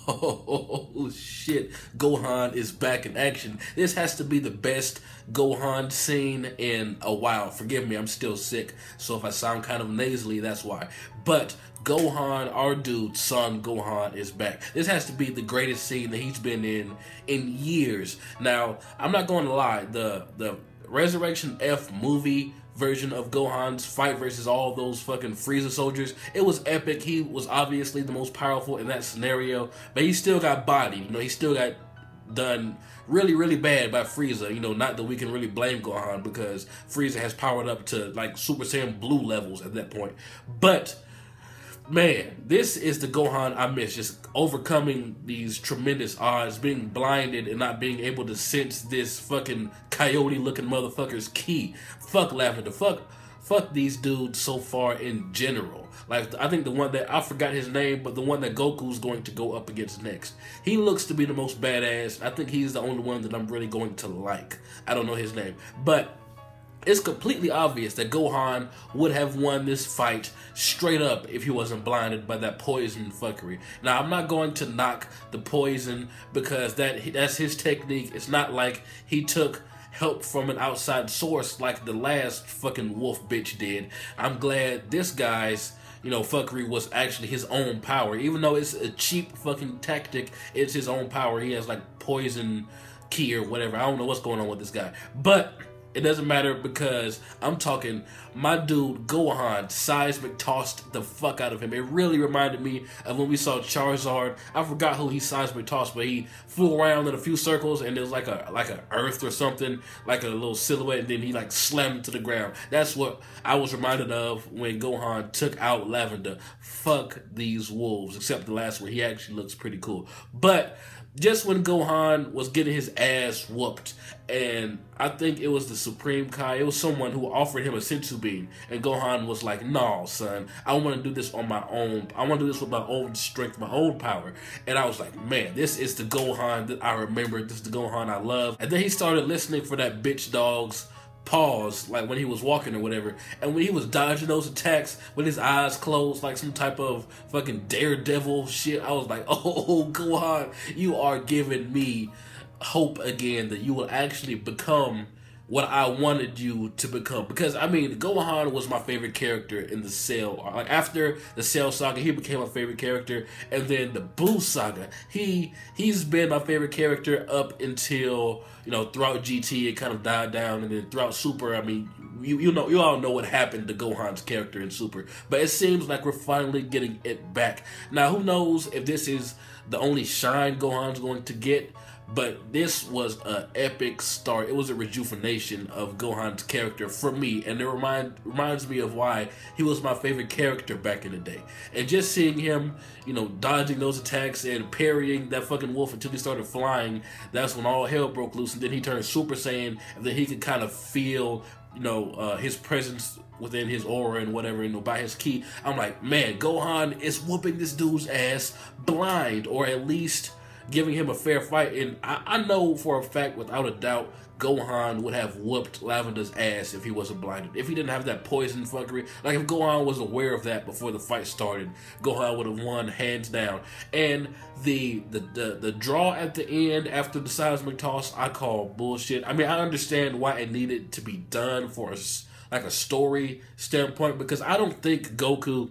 Oh shit, Gohan is back in action. This has to be the best Gohan scene in a while. Forgive me, I'm still sick, so if I sound kind of nasally, that's why. But Gohan, our dude, Son Gohan, is back. This has to be the greatest scene that he's been in years. Now, I'm not going to lie, the Resurrection F movie version of Gohan's fight versus all those fucking Frieza soldiers, it was epic. He was obviously the most powerful in that scenario, but he still got bodied. You know, he still got done really, really bad by Frieza. You know, not that we can really blame Gohan because Frieza has powered up to like Super Saiyan Blue levels at that point. But man, this is the Gohan I miss. Just overcoming these tremendous odds, being blinded and not being able to sense this fucking coyote-looking motherfucker's ki. Fuck Lavenda. Fuck these dudes so far in general. Like, I think the one that, I forgot his name, but the one that Goku's going to go up against next. He looks to be the most badass. I think he's the only one that I'm really going to like. I don't know his name. But it's completely obvious that Gohan would have won this fight straight up if he wasn't blinded by that poison fuckery. Now, I'm not going to knock the poison because that's his technique. It's not like he took help from an outside source like the last fucking wolf bitch did. I'm glad this guy's, you know, fuckery was actually his own power. Even though it's a cheap fucking tactic, it's his own power. He has like poison ki or whatever. I don't know what's going on with this guy. But it doesn't matter because I'm talking my dude Gohan seismic tossed the fuck out of him. It really reminded me of when we saw Charizard. I forgot who he seismic tossed, but he flew around in a few circles and there was like a earth or something, like a little silhouette, and then he like slammed to the ground. That's what I was reminded of when Gohan took out Lavenda. Fuck these wolves, except the last one. He actually looks pretty cool. But just when Gohan was getting his ass whooped, and I think it was the Supreme Kai, it was someone who offered him a Senzu Bean, and Gohan was like, "No, son, I want to do this on my own. I want to do this with my own strength, my own power." And I was like, man, this is the Gohan that I remember. This is the Gohan I love. And then he started listening for that bitch dog's pause, like when he was walking or whatever, and when he was dodging those attacks with his eyes closed like some type of fucking daredevil shit, I was like, oh Gohan, you are giving me hope again that you will actually become what I wanted you to become. Because I mean, Gohan was my favorite character in the Cell. Like after the Cell saga, he became my favorite character, and then the Buu saga, he's been my favorite character up until, you know, throughout GT it kind of died down, and then throughout Super, I mean, you all know what happened to Gohan's character in Super. But it seems like we're finally getting it back. Now, who knows if this is the only shine Gohan's going to get, but this was an epic start. It was a rejuvenation of Gohan's character for me, and it reminds me of why he was my favorite character back in the day. And just seeing him, you know, dodging those attacks and parrying that fucking wolf until he started flying, that's when all hell broke loose. And then he turned Super Saiyan, and then he could kind of feel, you know, his presence within his aura and whatever, you know, by his ki. I'm like, man, Gohan is whooping this dude's ass blind, or at least giving him a fair fight. And I know for a fact, without a doubt, Gohan would have whooped Lavenda's ass if he wasn't blinded. If he didn't have that poison fuckery, like if Gohan was aware of that before the fight started, Gohan would have won hands down. And the draw at the end after the seismic toss, I call bullshit. I mean, I understand why it needed to be done for like a story standpoint, because I don't think Goku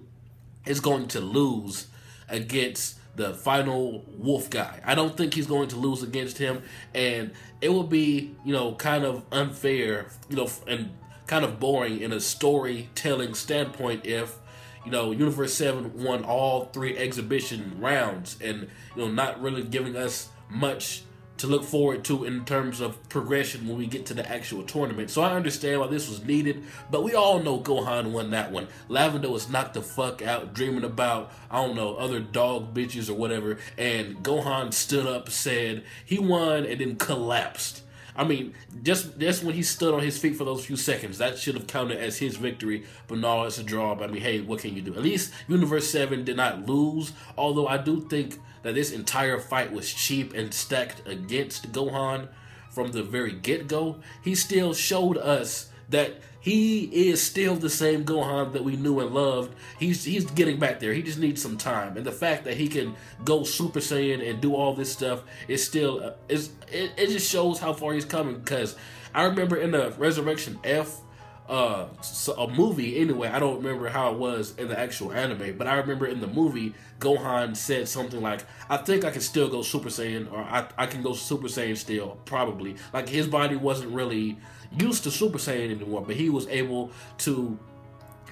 is going to lose against the final wolf guy. I don't think he's going to lose against him, and it will be, you know, kind of unfair, you know, and kind of boring in a storytelling standpoint if, you know, Universe 7 won all 3 exhibition rounds and, you know, not really giving us much to look forward to in terms of progression when we get to the actual tournament. So I understand why this was needed, but we all know Gohan won that one. Lavenda was knocked the fuck out dreaming about, I don't know, other dog bitches or whatever, and Gohan stood up, said he won, and then collapsed. I mean, just when he stood on his feet for those few seconds, that should have counted as his victory, but no, it's a draw. But I mean, hey, what can you do? At least Universe 7 did not lose, although I do think that this entire fight was cheap and stacked against Gohan from the very get-go. He still showed us that he is still the same Gohan that we knew and loved. He's getting back there. He just needs some time. And the fact that he can go Super Saiyan and do all this stuff is still it just shows how far he's coming. Because I remember in the Resurrection F a movie anyway, I don't remember how it was in the actual anime, but I remember in the movie Gohan said something like, I think I can still go Super Saiyan, or I can go Super Saiyan still, probably. Like, his body wasn't really used to Super Saiyan anymore, but he was able to,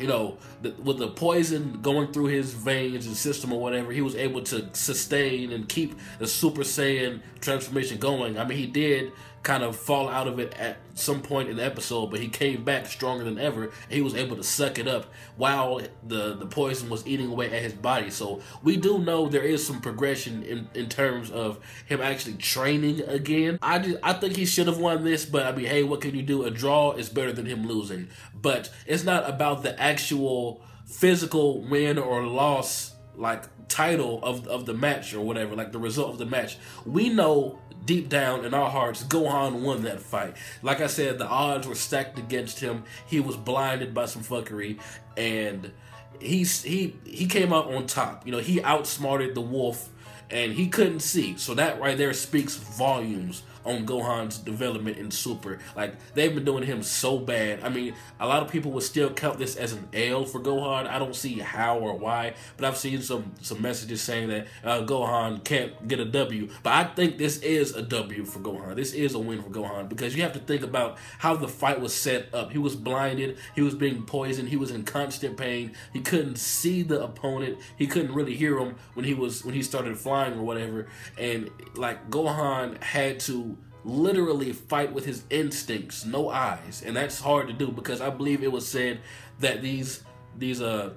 you know, with the poison going through his veins and system or whatever, he was able to sustain and keep the Super Saiyan transformation going. I mean, he did kind of fall out of it at some point in the episode, but he came back stronger than ever. And he was able to suck it up while the poison was eating away at his body. So we do know there is some progression in terms of him actually training again. I think he should have won this, but I mean, hey, what can you do? A draw is better than him losing. But it's not about the actual physical win or loss, like title of the match or whatever, like the result of the match. We know deep down in our hearts, Gohan won that fight. Like I said, the odds were stacked against him. He was blinded by some fuckery, and he came out on top. You know, he outsmarted the wolf, and he couldn't see. So that right there speaks volumes on Gohan's development in Super. Like, they've been doing him so bad. I mean, a lot of people would still count this as an L for Gohan. I don't see how or why, but I've seen some messages saying that Gohan can't get a W. But I think this is a W for Gohan. This is a win for Gohan, because you have to think about how the fight was set up. He was blinded. He was being poisoned. He was in constant pain. He couldn't see the opponent. He couldn't really hear him when he started flying or whatever. And like, Gohan had to literally fight with his instincts, no eyes, and that's hard to do, because I believe it was said that the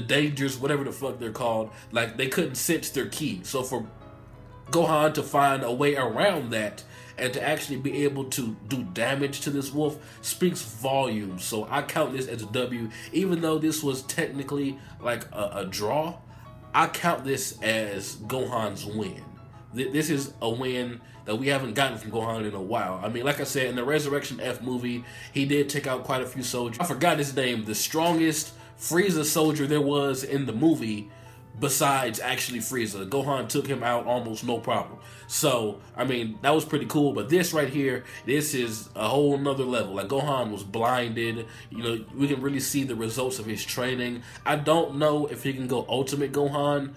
dangers, whatever the fuck they're called, like, they couldn't sense their ki. So for Gohan to find a way around that and to actually be able to do damage to this wolf speaks volumes. So I count this as a W, even though this was technically like a draw. I count this as Gohan's win. This is a win that we haven't gotten from Gohan in a while. I mean, like I said, in the Resurrection F movie, he did take out quite a few soldiers. I forgot his name. The strongest Frieza soldier there was in the movie, besides actually Frieza. Gohan took him out almost no problem. So, I mean, that was pretty cool. But this right here, this is a whole nother level. Like, Gohan was blinded. You know, we can really see the results of his training. I don't know if he can go Ultimate Gohan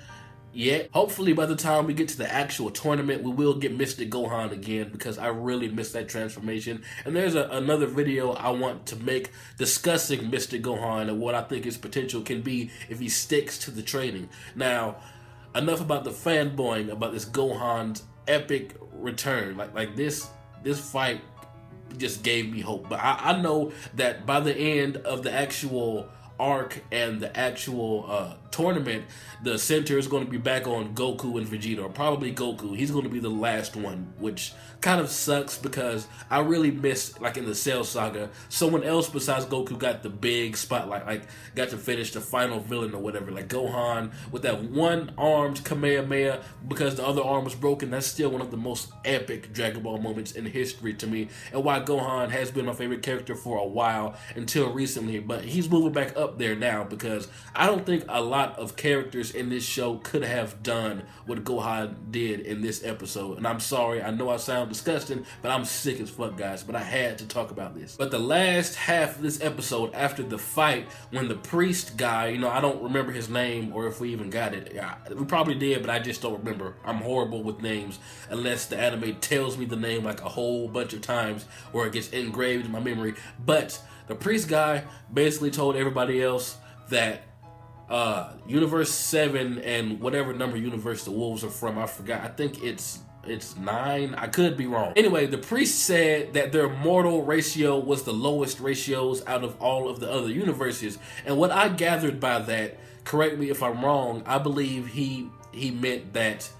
yet. Hopefully by the time we get to the actual tournament, we will get Mystic Gohan again, because I really miss that transformation. And there's another video I want to make discussing Mystic Gohan and what I think his potential can be if he sticks to the training. Now, enough about the fanboying about this Gohan's epic return. Like this fight just gave me hope. But I know that by the end of the actual arc and the actual tournament, the center is going to be back on Goku and Vegeta, or probably Goku. He's going to be the last one, which kind of sucks, because I really miss, like in the Cell Saga, someone else besides Goku got the big spotlight, like got to finish the final villain or whatever. Like Gohan with that one-armed Kamehameha, because the other arm was broken. That's still one of the most epic Dragon Ball moments in history to me, and why Gohan has been my favorite character for a while until recently. But he's moving back up there now, because I don't think a lot of characters in this show could have done what Gohan did in this episode. And I'm sorry, I know I sound disgusting, but I'm sick as fuck, guys. But I had to talk about this. But the last half of this episode, after the fight, when the priest guy, you know, I don't remember his name or if we even got it. Yeah, we probably did, but I just don't remember. I'm horrible with names unless the anime tells me the name like a whole bunch of times or it gets engraved in my memory. But the priest guy basically told everybody else that Universe 7 and whatever number universe the wolves are from, I forgot. I think it's 9. I could be wrong. Anyway, the priest said that their mortal ratio was the lowest ratios out of all of the other universes. And what I gathered by that, correct me if I'm wrong, I believe he meant that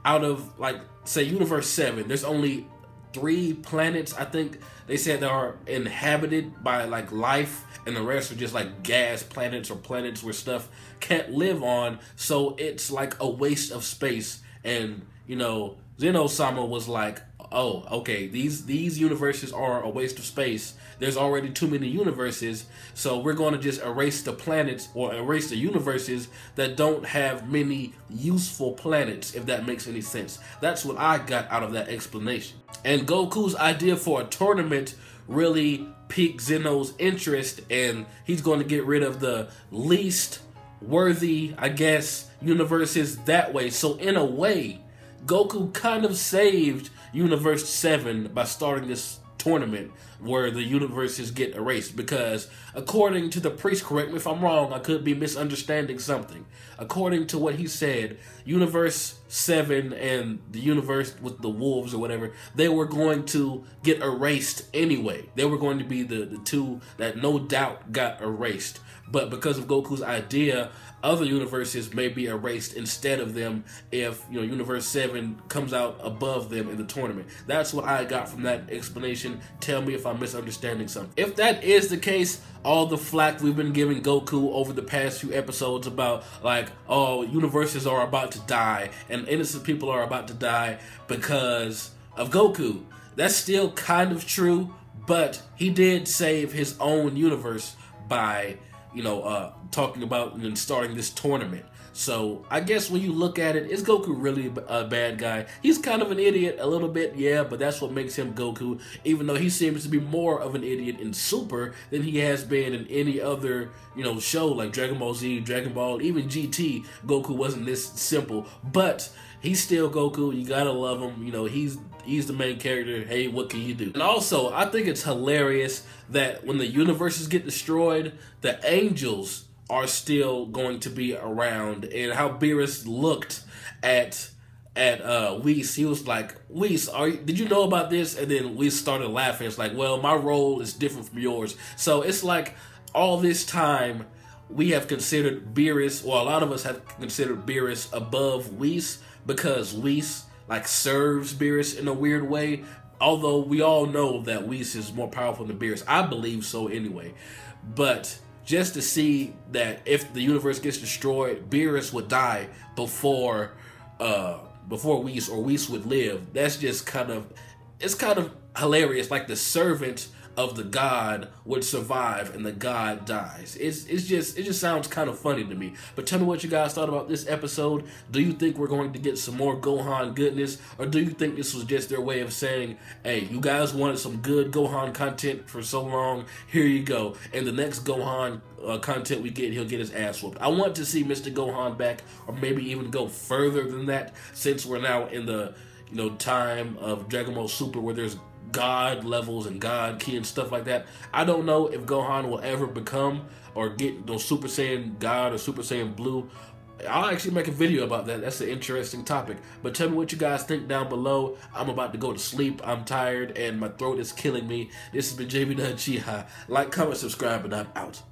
out of, like, say Universe 7, there's only 3 planets, I think they said, that are inhabited by like life, and the rest are just like gas planets or planets where stuff can't live on. So it's like a waste of space. And you know, Zeno-sama was like, okay, these universes are a waste of space. There's already too many universes, so we're going to just erase the planets or erase the universes that don't have many useful planets, if that makes any sense. That's what I got out of that explanation. And Goku's idea for a tournament really piqued Zeno's interest, and he's going to get rid of the least worthy, I guess, universes that way. So in a way, Goku kind of saved Universe 7 by starting this tournament where the universes get erased, because according to the priest, correct me if I'm wrong, I could be misunderstanding something. According to what he said, Universe 7 and the universe with the wolves or whatever, they were going to get erased anyway. They were going to be the two that no doubt got erased. But because of Goku's idea, other universes may be erased instead of them if, you know, Universe 7 comes out above them in the tournament. That's what I got from that explanation. Tell me if I'm misunderstanding something. If that is the case, all the flack we've been giving Goku over the past few episodes about, like, oh, universes are about to die and innocent people are about to die because of Goku, that's still kind of true, but he did save his own universe by, you know, talking about and starting this tournament. So I guess when you look at it, is Goku really a bad guy? He's kind of an idiot a little bit, yeah, but that's what makes him Goku, even though he seems to be more of an idiot in Super than he has been in any other, you know, show like Dragon Ball Z, Dragon Ball, even GT. Goku wasn't this simple, but he's still Goku. You gotta love him. You know, he's the main character. Hey, what can you do? And also, I think it's hilarious that when the universes get destroyed, the angels are still going to be around. And how Beerus looked at Whis, he was like, Whis, did you know about this? And then Whis started laughing. It's like, well, my role is different from yours. So it's like all this time we have considered Beerus, well, a lot of us have considered Beerus above Whis because Whis like serves Beerus in a weird way. Although we all know that Whis is more powerful than Beerus. I believe so anyway. But just to see that if the universe gets destroyed, Beerus would die before Whis, or Whis would live. That's just kind of hilarious. Like the servant of the god would survive and the god dies. It just sounds kind of funny to me. But tell me what you guys thought about this episode. Do you think we're going to get some more Gohan goodness, or do you think this was just their way of saying, hey, you guys wanted some good Gohan content for so long, here you go, and the next Gohan content we get, he'll get his ass whooped. I want to see Mr. Gohan back, or maybe even go further than that, since we're now in the, you know, time of Dragon Ball Super where there's God levels and God Ki and stuff like that. I don't know if Gohan will ever become or get those Super Saiyan God or Super Saiyan Blue. I'll actually make a video about that. That's an interesting topic. But tell me what you guys think down below. I'm about to go to sleep. I'm tired and my throat is killing me. This has been jbDAuchiha. Like, comment, subscribe, and I'm out.